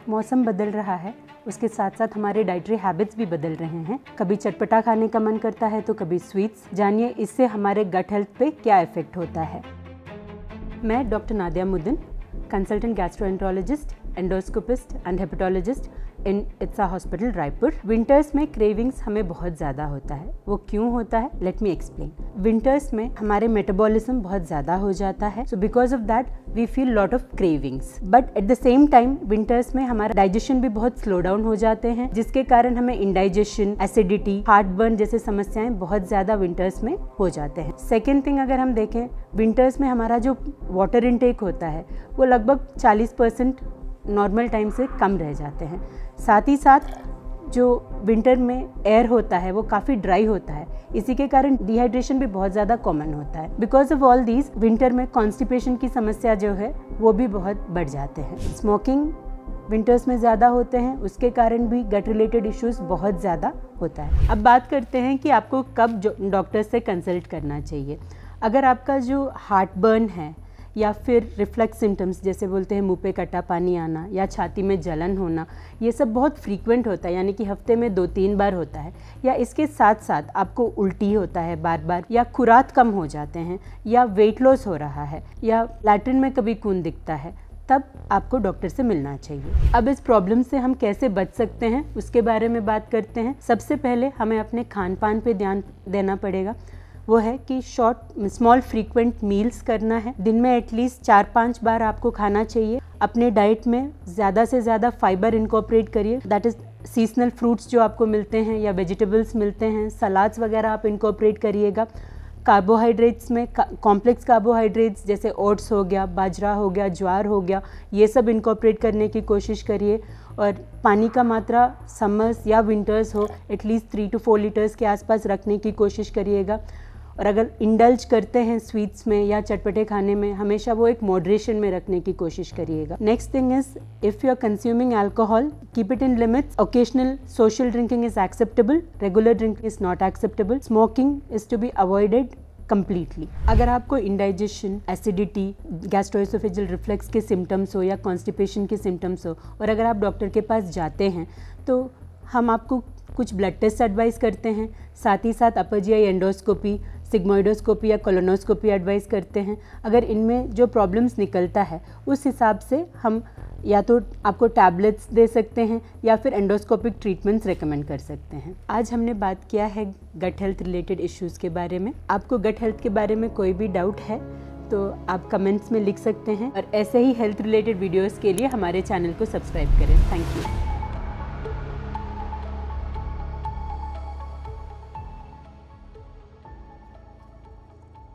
मौसम बदल रहा है, उसके साथ साथ हमारे डाइटरी हैबिट्स भी बदल रहे हैं। कभी चटपटा खाने का मन करता है तो कभी स्वीट्स। जानिए इससे हमारे गट हेल्थ पे क्या इफेक्ट होता है। मैं doctor Nadia Muddin, consultant gastroenterologist, endoscopist and hepatologist in इत्सा हॉस्पिटल रायपुर। विंटर्स में क्रेविंग्स हमें बहुत ज़्यादा होता है। वो क्यों होता है? Let me explain. विंटर्स में हमारे मेटाबॉलिज्म बहुत ज़्यादा हो जाता है, so because of that we feel lot of cravings. But at the same time winters में हमारा डाइजेशन भी बहुत स्लो डाउन हो जाते हैं, जिसके कारण हमें इंडाइजेशन, एसिडिटी, हार्टबर्न जैसे समस्याएं बहुत ज़्यादा विंटर्स में हो जाते हैं। सेकेंड थिंग, अगर हम देखें, विंटर्स में हमारा जो वाटर इनटेक होता है वो लगभग 40% नॉर्मल टाइम से कम रह जाते हैं। साथ ही साथ जो विंटर में एयर होता है वो काफ़ी ड्राई होता है, इसी के कारण डिहाइड्रेशन भी बहुत ज़्यादा कॉमन होता है। Because of all these winter में कॉन्स्टिपेशन की समस्या जो है वो भी बहुत बढ़ जाते हैं। स्मोकिंग विंटर्स में ज़्यादा होते हैं, उसके कारण भी गट रिलेटेड इश्यूज बहुत ज़्यादा होता है। अब बात करते हैं कि आपको कब डॉक्टर से कंसल्ट करना चाहिए। अगर आपका जो हार्ट बर्न है या फिर रिफ्लेक्स सिम्टम्स जैसे बोलते हैं मुंह पे कटा पानी आना या छाती में जलन होना, ये सब बहुत फ्रीक्वेंट होता है, यानी कि हफ्ते में 2-3 बार होता है, या इसके साथ साथ आपको उल्टी होता है बार बार, या खुराक कम हो जाते हैं, या वेट लॉस हो रहा है, या लैट्रिन में कभी खून दिखता है, तब आपको डॉक्टर से मिलना चाहिए। अब इस प्रॉब्लम से हम कैसे बच सकते हैं उसके बारे में बात करते हैं। सबसे पहले हमें अपने खान पान पे ध्यान देना पड़ेगा। वो है कि स्मॉल फ्रीक्वेंट मील्स करना है। दिन में एटलीस्ट 4-5 बार आपको खाना चाहिए। अपने डाइट में ज़्यादा से ज़्यादा फाइबर इनकॉर्पोरेट करिए, दैट इज़ सीजनल फ्रूट्स जो आपको मिलते हैं या वेजिटेबल्स मिलते हैं, सलाड्स वगैरह आप इनकॉर्पोरेट करिएगा। कार्बोहाइड्रेट्स में कॉम्प्लेक्स कार्बोहाइड्रेट्स जैसे ओट्स हो गया, बाजरा हो गया, ज्वार हो गया, ये सब इनकॉर्पोरेट करने की कोशिश करिए। और पानी का मात्रा समर्स या विंटर्स हो एटलीस्ट 3 to 4 लीटर्स के आसपास रखने की कोशिश करिएगा। और अगर इंडल्ज करते हैं स्वीट्स में या चटपटे खाने में, हमेशा वो एक मॉडरेशन में रखने की कोशिश करिएगा। Next thing is, if you are consuming alcohol, keep it in limits. Occasional social drinking is acceptable, regular drinking is not acceptable. Smoking is to be avoided completely. अगर आपको इंडाइजेशन, एसिडिटी, गैस्ट्रोएसोफेजियल रिफ्लेक्स के symptoms हो या constipation के symptoms हो, और अगर आप डॉक्टर के पास जाते हैं तो हम आपको कुछ ब्लड टेस्ट एडवाइस करते हैं, साथ ही साथ अपर जीआई एंडोस्कोपी, सिग्मोइडोस्कोपी या कोलोनोस्कोपी एडवाइस करते हैं। अगर इनमें जो प्रॉब्लम्स निकलता है उस हिसाब से हम या तो आपको टैबलेट्स दे सकते हैं या फिर एंडोस्कोपिक ट्रीटमेंट्स रेकमेंड कर सकते हैं। आज हमने बात किया है गट हेल्थ रिलेटेड इश्यूज़ के बारे में। आपको गट हेल्थ के बारे में कोई भी डाउट है तो आप कमेंट्स में लिख सकते हैं, और ऐसे ही हेल्थ रिलेटेड वीडियोज़ के लिए हमारे चैनल को सब्सक्राइब करें। Thank you.